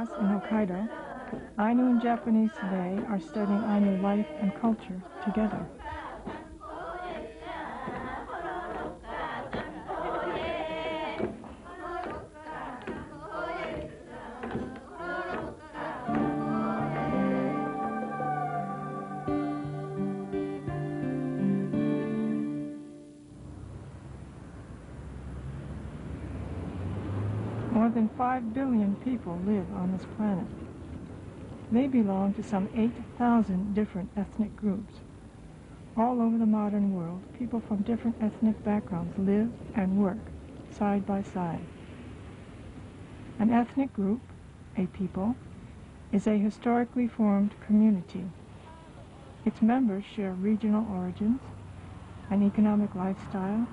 class in Hokkaido, Ainu and Japanese today are studying Ainu life and culture together. More than 5 billion people live on this planet. They belong to some 8,000 different ethnic groups. All over the modern world, people from different ethnic backgrounds live and work side by side. An ethnic group, a people, is a historically formed community. Its members share regional origins, an economic lifestyle,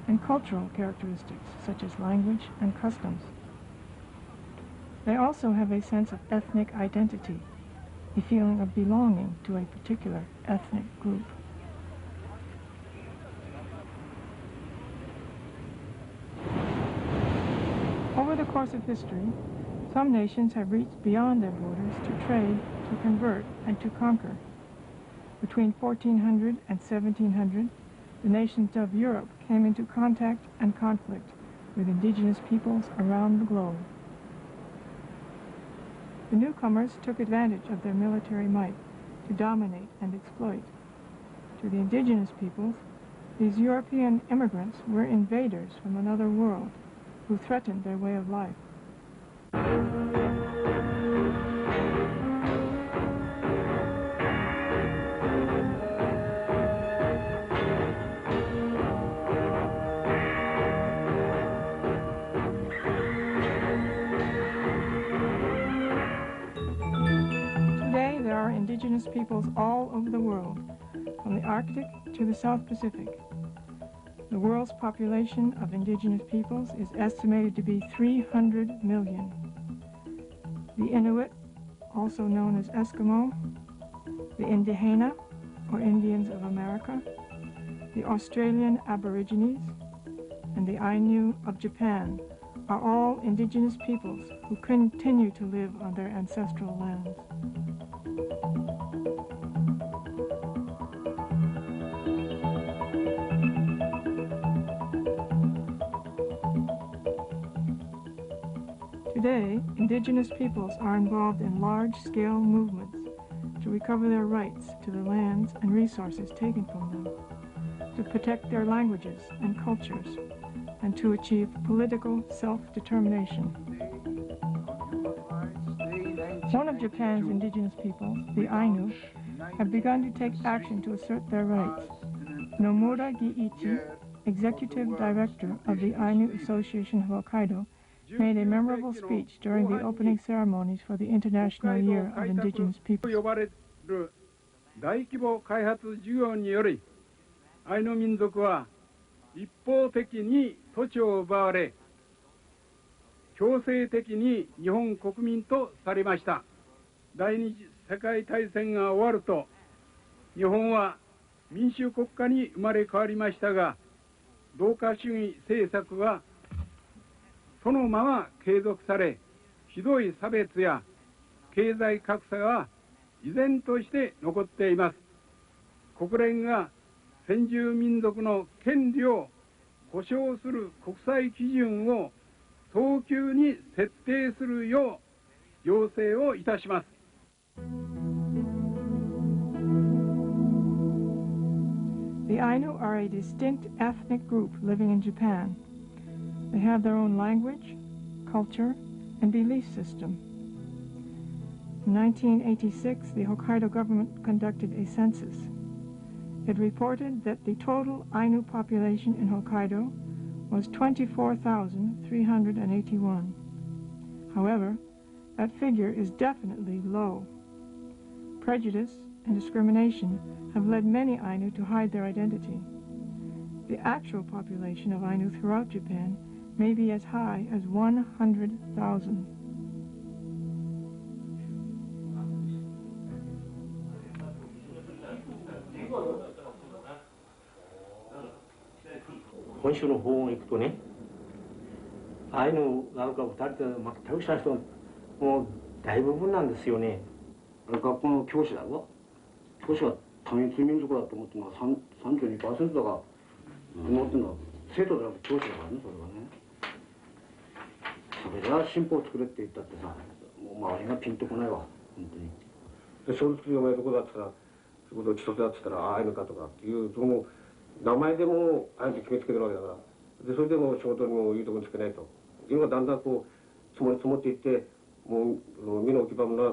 and cultural characteristics such as language and customs. They also have a sense of ethnic identity, a feeling of belonging to a particular ethnic group. Over the course of history, some nations have reached beyond their borders to trade, to convert, and to conquer. Between 1400 and 1700, the nations of Europe came into contact and conflict with indigenous peoples around the globe. The newcomers took advantage of their military might to dominate and exploit. To the indigenous peoples, these European immigrants were invaders from another world who threatened their way of life. Indigenous peoples all over the world, from the Arctic to the South Pacific. The world's population of indigenous peoples is estimated to be 300 million. The Inuit, also known as Eskimo, the Indígena, or Indians of America, the Australian Aborigines, and the Ainu of Japan are all indigenous peoples who continue to live on their ancestral lands. Today, indigenous peoples are involved in large-scale movements to recover their rights to the lands and resources taken from them, to protect their languages and cultures, and to achieve political self-determination. One of Japan's indigenous peoples, the Ainu, have begun to take action to assert their rights. Nomura Giichi, executive director of the Ainu Association of Hokkaido, made a memorable speech during the opening ceremonies for the International Year of Indigenous Peoples. 大規模開発事業により、アイヌ民族は一方的に土地を奪われ、強制的に日本国民とされました。第二次世界大戦が終わると、日本は民主国家に生まれ変わりましたが、同化主義政策はそのまま継続され、ひどい差別や経済格差が依然として残っています。国連が先住民族の権利を保障する国際基準を早急に設定するよう要請をいたします。The Ainu are a distinct ethnic group living in Japan. They have their own language, culture, and belief system. In 1986, the Hokkaido government conducted a census. It reported that the total Ainu population in Hokkaido was 24,381. However, that figure is definitely low. Prejudice and discrimination have led many Ainu to hide their identity. The actual population of Ainu throughout Japan may be as high as 100,000. Honshūの方に行くとね、アイヌなんか2人で全くした人もう大部分なんですよね。学校の教師だろ。教師は多民族民族だと思ってるのが32%だが思ってるのは生徒じゃなくて教師だからね、それはね。それじゃあ新法を作れって言ったってさ、もう周りがピンとこないわ、本当に。で小説読めるとこだったら、そこで千歳だって言ったら、アイヌかとかっていう、その名前でもアイヌって決めつけてるわけだから。で、それでも仕事にもいいところにつけないと。今だんだんこう、積もっていって、もう身の置き場もなら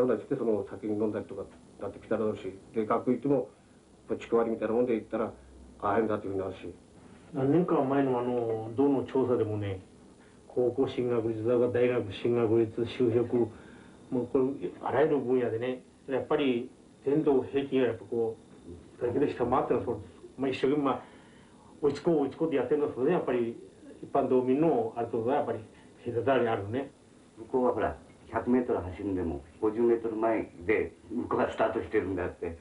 ないって、その酒に飲んだりとかなってきただろうし、で、学校行っても、地区割りみたいなもんで行ったら、アイヌだっていうふうになるし。何年か前の道の調査でもね、高校進学率だが大学進学率、就職、もうこれ、あらゆる分野でね、やっぱり全道平均がやっぱこう、だけで下回ってるのはそうです。まあ、一生懸命、追いつこうってやってるのはそれでやっぱり一般道民のあるところがやっぱり隔たりあるね。向こうはほら100メートル走るんでも50メートル前で向こうがスタートしてるんだって、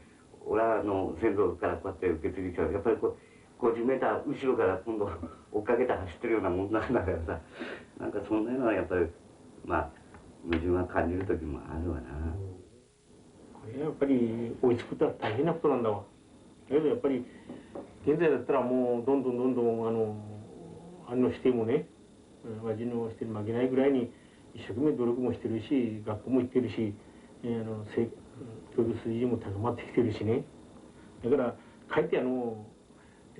俺らの先祖からこうやって受け継ぎちゃう。やっぱりこう50メーター後ろから今度追っかけて走ってるようなもんなんだからさ、なんかそんなのはやっぱりまあ矛盾は感じる時もあるわな。これやっぱり追いつくって大変なことなんだわ。だけどやっぱり現在だったらもうどんどん安のしてもね、味のして負けないぐらいに一生懸命努力もしてるし、学校も行ってるし、教育水準も高まってきてるしね。だからかえって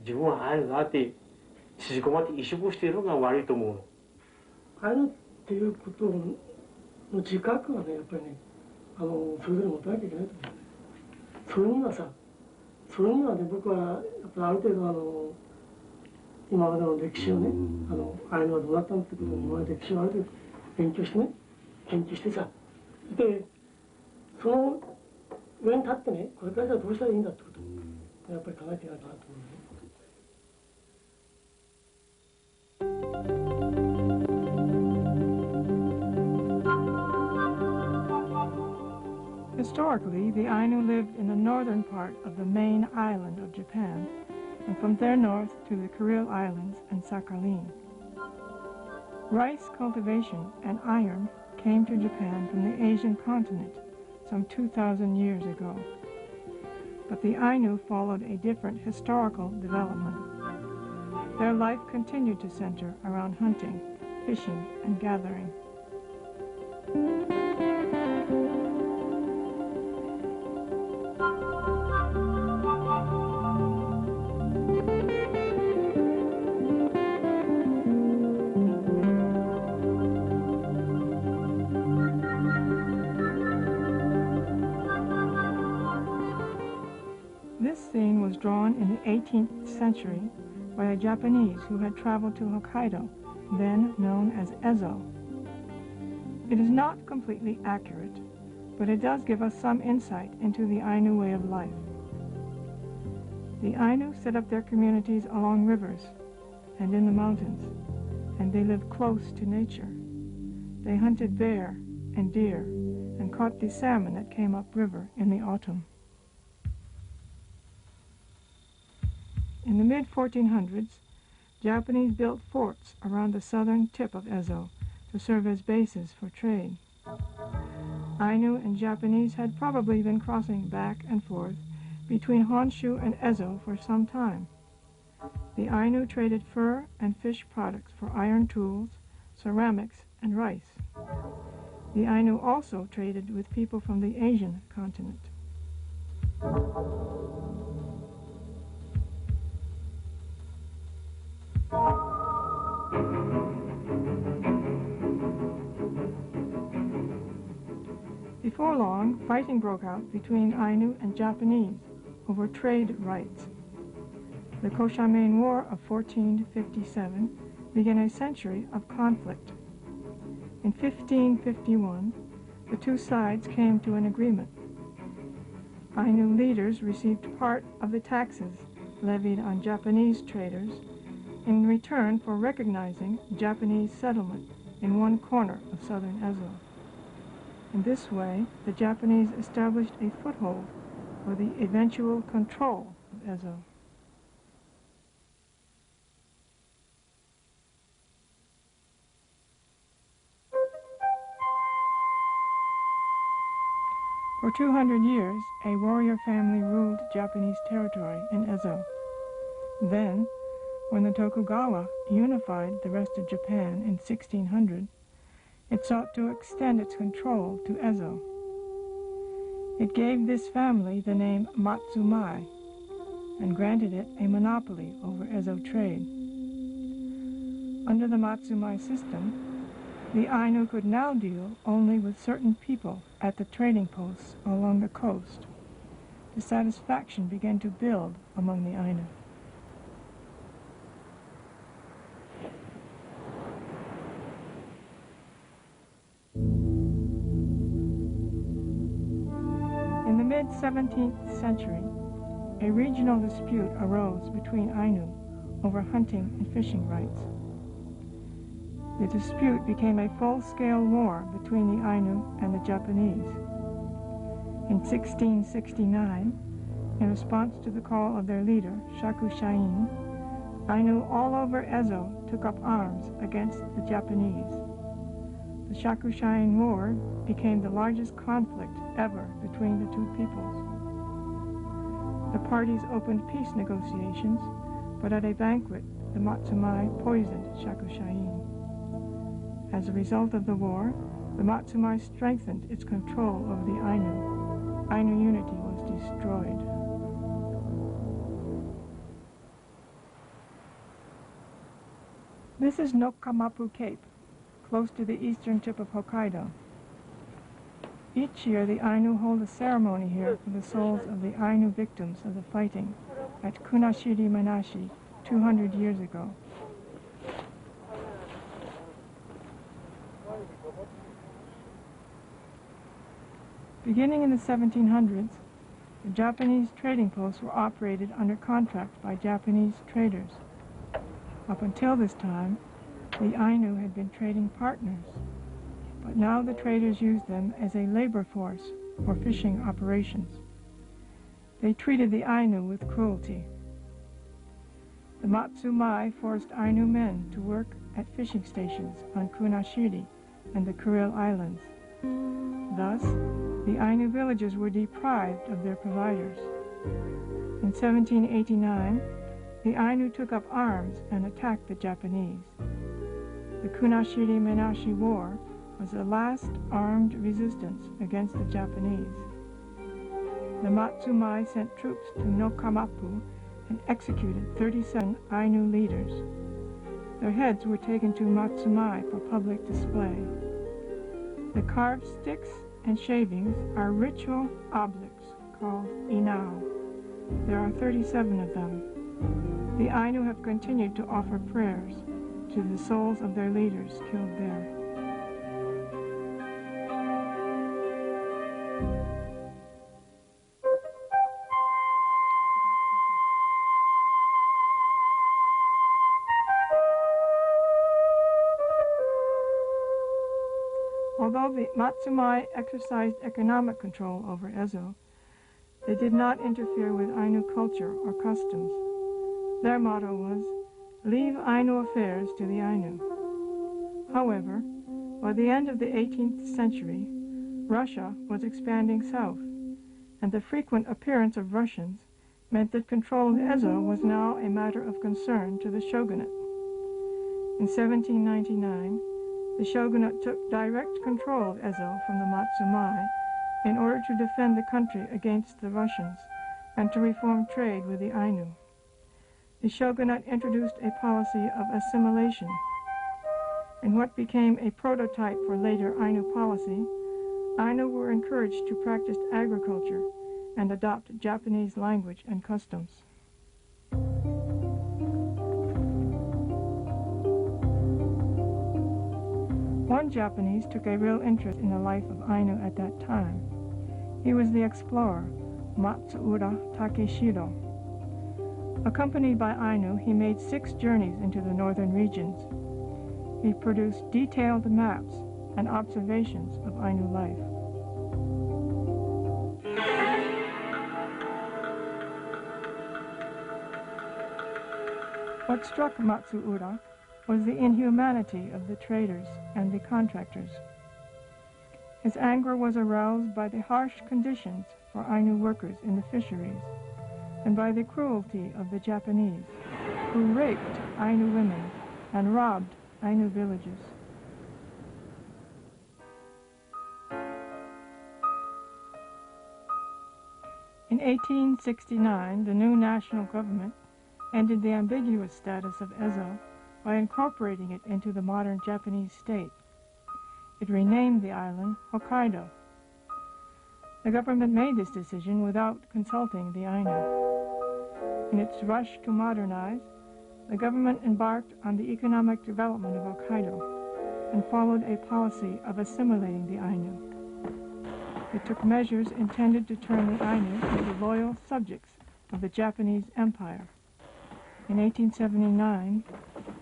自分はああいうのがあって縮こまって萎縮しているのが悪いと思うの。ああいうのっていうことの自覚はね、やっぱりね、それぞれ持たなきゃいけないと思うね。それにはね、僕はやっぱりある程度今までの歴史をね、ああいうのはどうなったのってことを今まで歴史をある程度勉強してね、研究してさ、でその上に立ってね、これからじゃあどうしたらいいんだってことをやっぱり考えていかないとなと思うね。Historically, the Ainu lived in the northern part of the main island of Japan, and from there north to the Kuril Islands and Sakhalin. Rice cultivation and iron came to Japan from the Asian continent some 2,000 years ago. But the Ainu followed a different historical development. Their life continued to center around hunting, fishing, and gathering. This scene was drawn in the 18th century by a Japanese who had traveled to Hokkaido, then known as Ezo. It is not completely accurate, but it does give us some insight into the Ainu way of life. The Ainu set up their communities along rivers and in the mountains, and they lived close to nature. They hunted bear and deer and caught the salmon that came upriver in the autumn. In the mid-1400s, Japanese built forts around the southern tip of Ezo to serve as bases for trade. Ainu and Japanese had probably been crossing back and forth between Honshu and Ezo for some time. The Ainu traded fur and fish products for iron tools, ceramics, and rice. The Ainu also traded with people from the Asian continent. Before long, fighting broke out between Ainu and Japanese over trade rights. The Koshamane War of 1457 began a century of conflict. In 1551, the two sides came to an agreement. Ainu leaders received part of the taxes levied on Japanese traders in return for recognizing Japanese settlement in one corner of southern Ezo. In this way, the Japanese established a foothold for the eventual control of Ezo. For 200 years, a warrior family ruled Japanese territory in Ezo. Then, when the Tokugawa unified the rest of Japan in 1600, it sought to extend its control to Ezo. It gave this family the name Matsumai and granted it a monopoly over Ezo trade. Under the Matsumai system, the Ainu could now deal only with certain people at the trading posts along the coast. Dissatisfaction began to build among the Ainu. In the mid-17th century, a regional dispute arose between Ainu over hunting and fishing rights. The dispute became a full-scale war between the Ainu and the Japanese. In 1669, in response to the call of their leader, Shakushain, Ainu all over Ezo took up arms against the Japanese. The Shakushain War became the largest conflict ever between the two peoples. The parties opened peace negotiations, but at a banquet, the Matsumai poisoned Shakushain. As a result of the war, the Matsumai strengthened its control over the Ainu. Ainu unity was destroyed. This is Nokamapu Cape, close to the eastern tip of Hokkaido. Each year, the Ainu hold a ceremony here for the souls of the Ainu victims of the fighting at Kunashiri Manashi 200 years ago. Beginning in the 1700s, the Japanese trading posts were operated under contract by Japanese traders. Up until this time, the Ainu had been trading partners, but now the traders used them as a labor force for fishing operations. They treated the Ainu with cruelty. The Matsumai forced Ainu men to work at fishing stations on Kunashiri and the Kuril Islands. Thus, the Ainu villages were deprived of their providers. In 1789, the Ainu took up arms and attacked the Japanese. The Kunashiri Menashi War was the last armed resistance against the Japanese. The Matsumai sent troops to Nokamapu and executed 37 Ainu leaders. Their heads were taken to Matsumai for public display. The carved sticks and shavings are ritual objects called inao. There are 37 of them. The Ainu have continued to offer prayers to the souls of their leaders killed there. Although the Matsumai exercised economic control over Ezo, they did not interfere with Ainu culture or customs. Their motto was, "Leave Ainu affairs to the Ainu." However, by the end of the 18th century, Russia was expanding south, and the frequent appearance of Russians meant that control of Ezo was now a matter of concern to the shogunate. In 1799, the shogunate took direct control of Ezo from the Matsumai in order to defend the country against the Russians and to reform trade with the Ainu. The shogunate introduced a policy of assimilation. In what became a prototype for later Ainu policy, Ainu were encouraged to practice agriculture and adopt Japanese language and customs. One Japanese took a real interest in the life of Ainu at that time. He was the explorer, Matsuura Takeshiro. Accompanied by Ainu, he made 6 journeys into the northern regions. He produced detailed maps and observations of Ainu life. What struck Matsuura was the inhumanity of the traders and the contractors. His anger was aroused by the harsh conditions for Ainu workers in the fisheries and by the cruelty of the Japanese, who raped Ainu women and robbed Ainu villages. In 1869, the new national government ended the ambiguous status of Ezo by incorporating it into the modern Japanese state. It renamed the island Hokkaido. The government made this decision without consulting the Ainu. In its rush to modernize, the government embarked on the economic development of Hokkaido and followed a policy of assimilating the Ainu. It took measures intended to turn the Ainu into loyal subjects of the Japanese Empire. In 1879,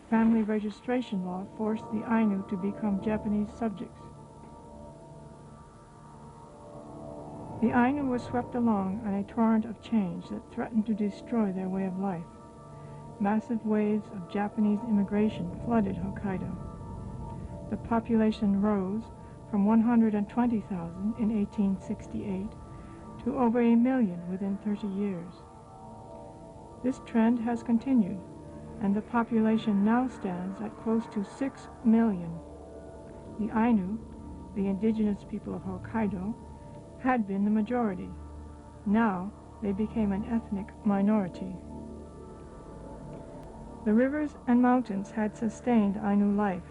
family registration law forced the Ainu to become Japanese subjects. The Ainu were swept along on a torrent of change that threatened to destroy their way of life. Massive waves of Japanese immigration flooded Hokkaido. The population rose from 120,000 in 1868 to over 1 million within 30 years. This trend has continued, and the population now stands at close to 6 million. The Ainu, the indigenous people of Hokkaido, had been the majority. Now they became an ethnic minority. The rivers and mountains had sustained Ainu life.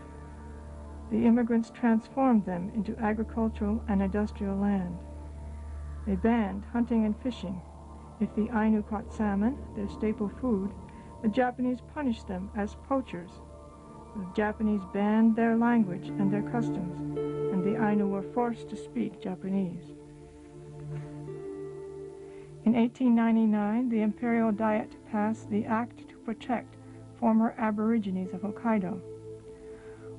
The immigrants transformed them into agricultural and industrial land. They banned hunting and fishing. If the Ainu caught salmon, their staple food, the Japanese punished them as poachers. The Japanese banned their language and their customs, and the Ainu were forced to speak Japanese. In 1899, the Imperial Diet passed the Act to protect former Aborigines of Hokkaido.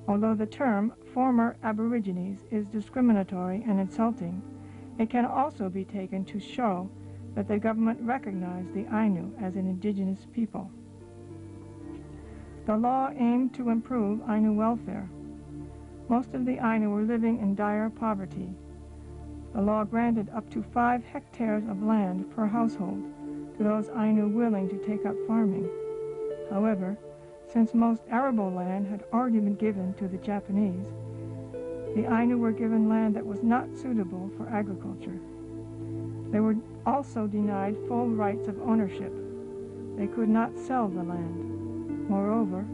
Although the term former Aborigines is discriminatory and insulting, it can also be taken to show that the government recognized the Ainu as an indigenous people. The law aimed to improve Ainu welfare. Most of the Ainu were living in dire poverty. The law granted up to 5 hectares of land per household to those Ainu willing to take up farming. However, since most arable land had already been given to the Japanese, the Ainu were given land that was not suitable for agriculture. They were also denied full rights of ownership. They could not sell the land. Moreover,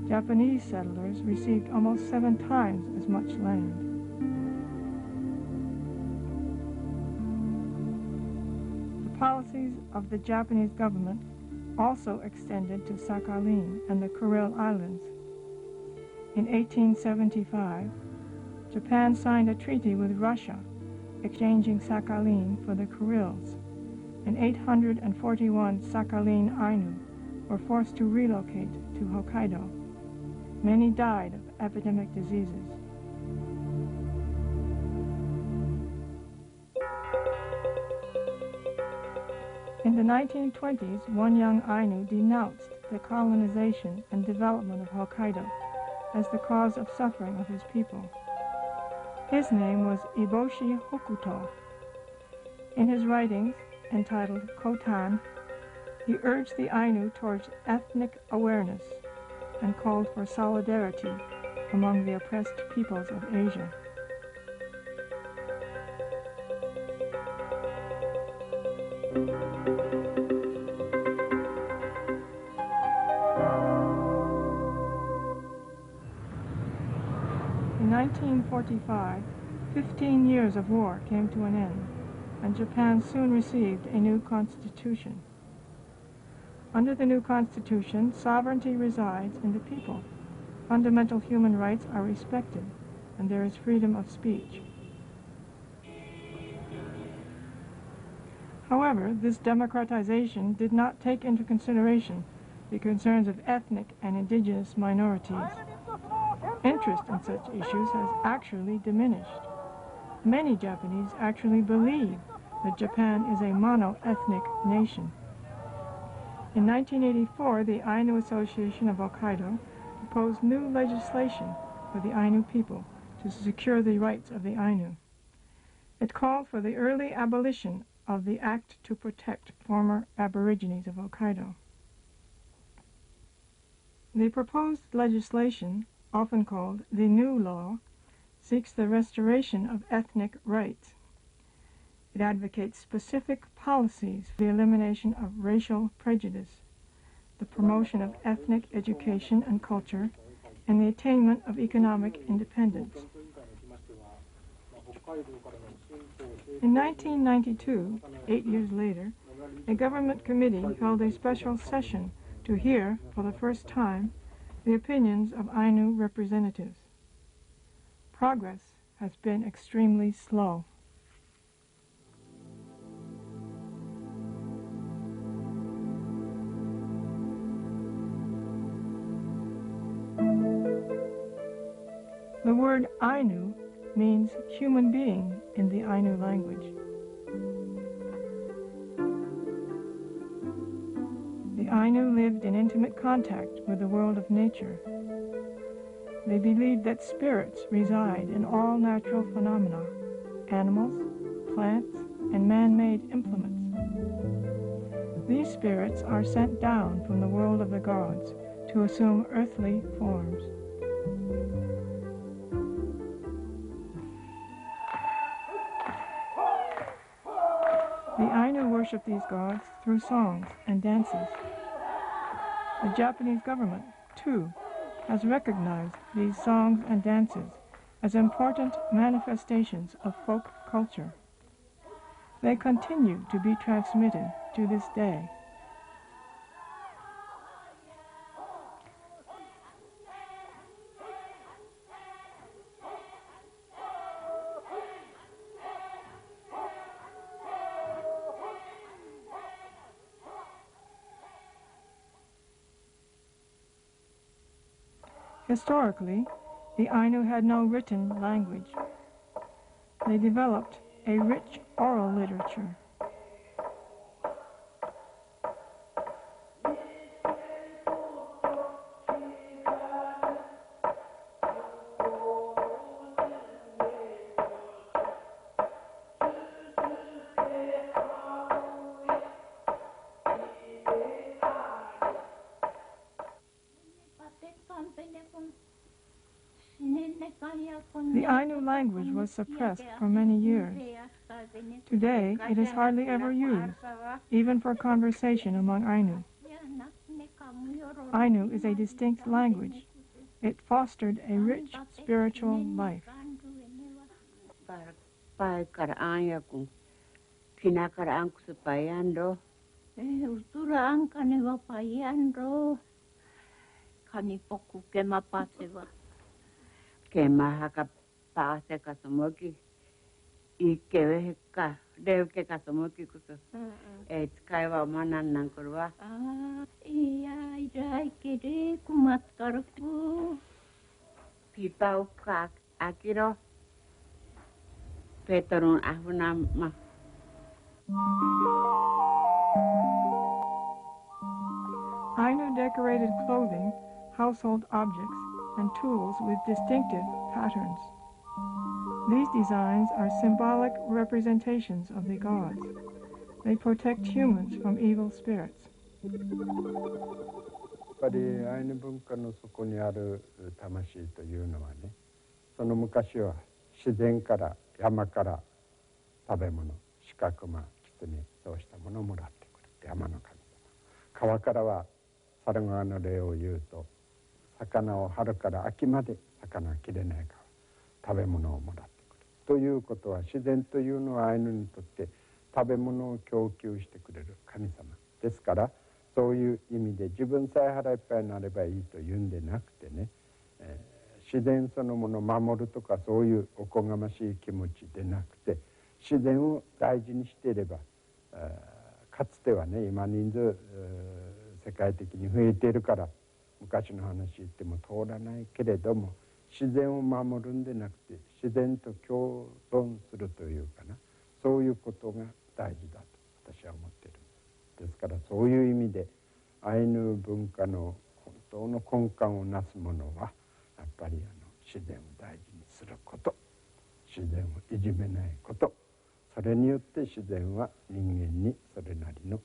Japanese settlers received almost 7 times as much land. The policies of the Japanese government also extended to Sakhalin and the Kuril Islands. In 1875, Japan signed a treaty with Russia, exchanging Sakhalin for the Kurils, and 841 Sakhalin Ainu were forced to relocate to Hokkaido. Many died of epidemic diseases. In the 1920s, one young Ainu denounced the colonization and development of Hokkaido as the cause of suffering of his people. His name was Iboshi Hokuto. In his writings, entitled Kotan, he urged the Ainu towards ethnic awareness and called for solidarity among the oppressed peoples of Asia. In 1945, 15 years of war came to an end, and Japan soon received a new constitution. Under the new constitution, sovereignty resides in the people. Fundamental human rights are respected, and there is freedom of speech. However, this democratization did not take into consideration the concerns of ethnic and indigenous minorities. Interest in such issues has actually diminished. Many Japanese actually believe that Japan is a mono-ethnic nation. In 1984, the Ainu Association of Hokkaido proposed new legislation for the Ainu people to secure the rights of the Ainu. It called for the early abolition of the Act to Protect Former Aborigines of Hokkaido. The proposed legislation, often called the New Law, seeks the restoration of ethnic rights. It advocates specific policies for the elimination of racial prejudice, the promotion of ethnic education and culture, and the attainment of economic independence. In 1992, 8 years later, a government committee held a special session to hear, for the first time, the opinions of Ainu representatives. Progress has been extremely slow. The word Ainu means human being in the Ainu language. The Ainu lived in intimate contact with the world of nature. They believed that spirits reside in all natural phenomena, animals, plants, and man-made implements. These spirits are sent down from the world of the gods to assume earthly forms. The Ainu worship these gods through songs and dances. The Japanese government, too, has recognized these songs and dances as important manifestations of folk culture. They continue to be transmitted to this day. Historically, the Ainu had no written language. They developed a rich oral literature. The Ainu language was suppressed for many years. Today, it is hardly ever used, even for conversation among Ainu. Ainu is a distinct language. It fostered a rich spiritual life. Ke mahaka paase kasomoki ikewe ka deuke kasomoki kuso kaiwa manan kurwa iya ijai kiri kumatkarku pipa ukak akiro petorun ahuna ma. Ainu decorated clothing, household objects, and tools with distinctive patterns. These designs are symbolic representations of the gods. They protect humans from evil spirits. やっぱりアイヌ文化の底にある魂というのはね、その昔は自然から山から食べ物、鹿熊、狐、そうしたものをもらってくる山の神様。川からは猿川の例を言うと、魚を春から秋まで魚が切れないから食べ物をもらってくるということは、自然というのはアイヌにとって食べ物を供給してくれる神様ですから、そういう意味で自分さえ腹いっぱいになればいいというんでなくてね、自然そのものを守るとかそういうおこがましい気持ちでなくて、自然を大事にしていれば、かつてはね、今人数世界的に増えているから昔の話言っても通らないけれども、自然を守るんでなくて自然と共存するというかな、そういうことが大事だと私は思っている。ですからそういう意味でアイヌ文化の本当の根幹をなすものはやっぱり自然を大事にすること、自然をいじめないこと、それによって自然は人間にそれなりの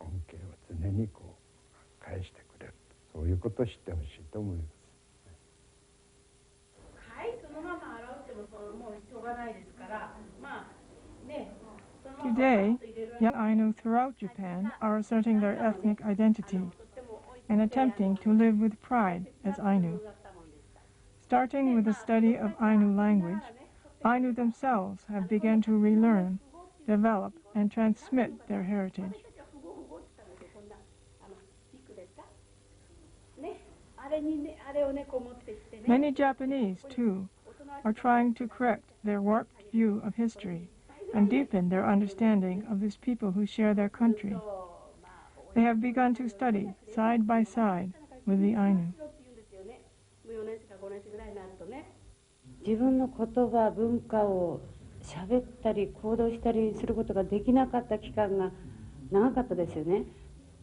恩恵を常にこう返してくれる、そういうことを知ってほしいと思います。はい、そのまま洗うってももうしょうがないですから、まあね。Today, young Ainu throughout Japan are asserting their ethnic identity and attempting to live with pride as Ainu. Starting with the study of Ainu language, Ainu themselves have begun to relearn, develop, and transmit their heritage. Many Japanese, too, are trying to correct their warped view of history and deepen their understanding of this people who share their country. They have begun to study side by side with the Ainu. 自分の言葉、文化を喋ったり行動したりすることができなかった期間が長かったですよね。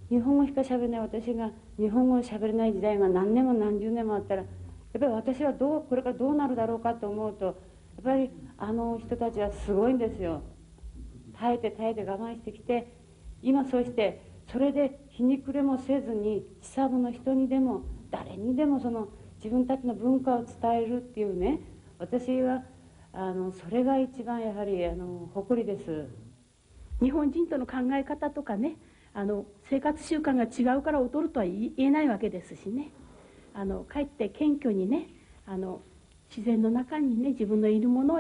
日本語しか喋れない私が日本語を喋れない時代が何年も何十年もあったら、やっぱり私はこれからどうなるだろうかと思うと、やっぱりあの人たちはすごいんですよ。耐えて我慢してきて、今そうしてそれで皮肉れもせずに千佐の人にでも誰にでもその自分たちの文化を伝えるっていうね、私はそれが一番やはり誇りです。日本人との考え方とかね、生活習慣が違うから劣るとは言えないわけですしね、かえって謙虚にね、自然の中にね自分のいるものを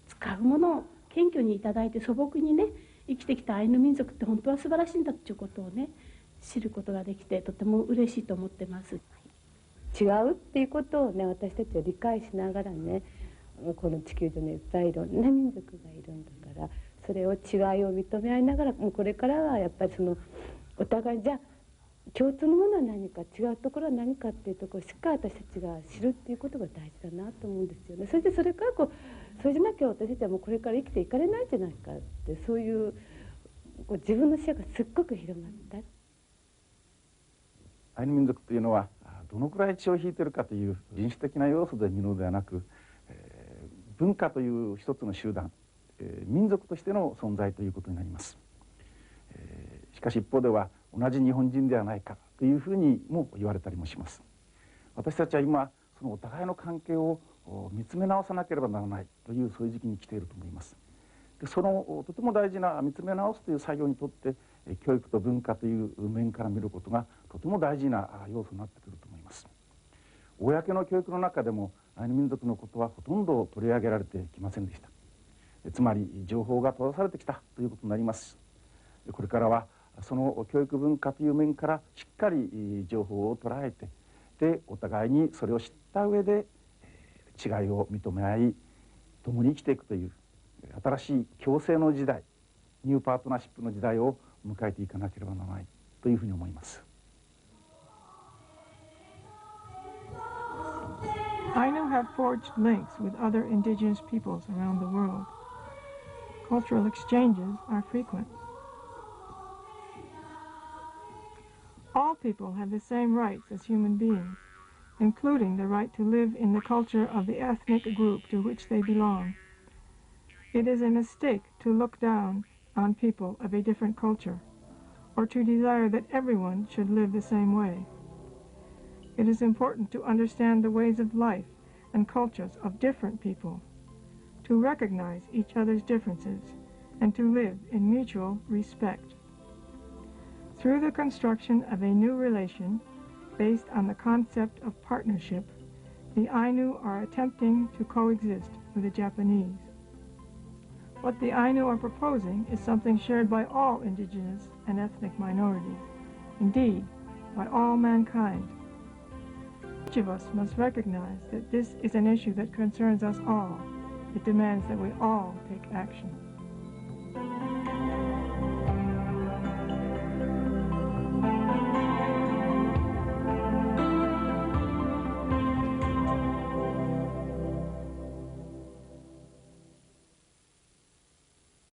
使うものを謙虚にいただいて素朴にね生きてきたアイヌ民族って本当は素晴らしいんだっていうことをね知ることができてとても嬉しいと思ってます。違うっていうことをね私たちは理解しながらね、この地球上にいっぱいいろんな民族がいるんだから、それを違いを認め合いながら、もうこれからはやっぱりそのお互いじゃあ共通のものは何か違うところは何かっていうところをしっかり私たちが知るっていうことが大事だなと思うんですよね。それでそれからそれじゃなきゃ私たちはもうこれから生きていかれないんじゃないかって、そういう自分の視野がすっごく広まった。アイヌ民族というのはどのくらい血を引いているかという人種的な要素で見るのではなく、文化という一つの集団、民族としての存在ということになります。しかし一方では同じ日本人ではないかというふうにも言われたりもします。私たちは今そのお互いの関係を見つめ直さなければならないというそういう時期に来ていると思います。でそのとても大事な見つめ直すという作業にとって教育と文化という面から見ることがとても大事な要素になってくると思います。公の教育の中でもアイヌ民族のことはほとんど取り上げられてきませんでした。つまり情報が閉ざされてきたということになります。これからはその教育文化という面からしっかり情報を捉えて、でお互いにそれを知った上で違いを認め合い共に生きていくという新しい共生の時代、ニューパートナーシップの時代を迎えていかなければならないというふうに思います。Ainu have forged links with other indigenous peoples around the world. Cultural exchanges are frequent. All people have the same rights as human beings, including the right to live in the culture of the ethnic group to which they belong. It is a mistake to look down on people of a different culture, or to desire that everyone should live the same way. It is important to understand the ways of life and cultures of different people, to recognize each other's differences, and to live in mutual respect. Through the construction of a new relation based on the concept of partnership, the Ainu are attempting to coexist with the Japanese. What the Ainu are proposing is something shared by all indigenous and ethnic minorities, indeed, by all mankind. Each of us must recognize that this is an issue that concerns us all. It demands that we all take action.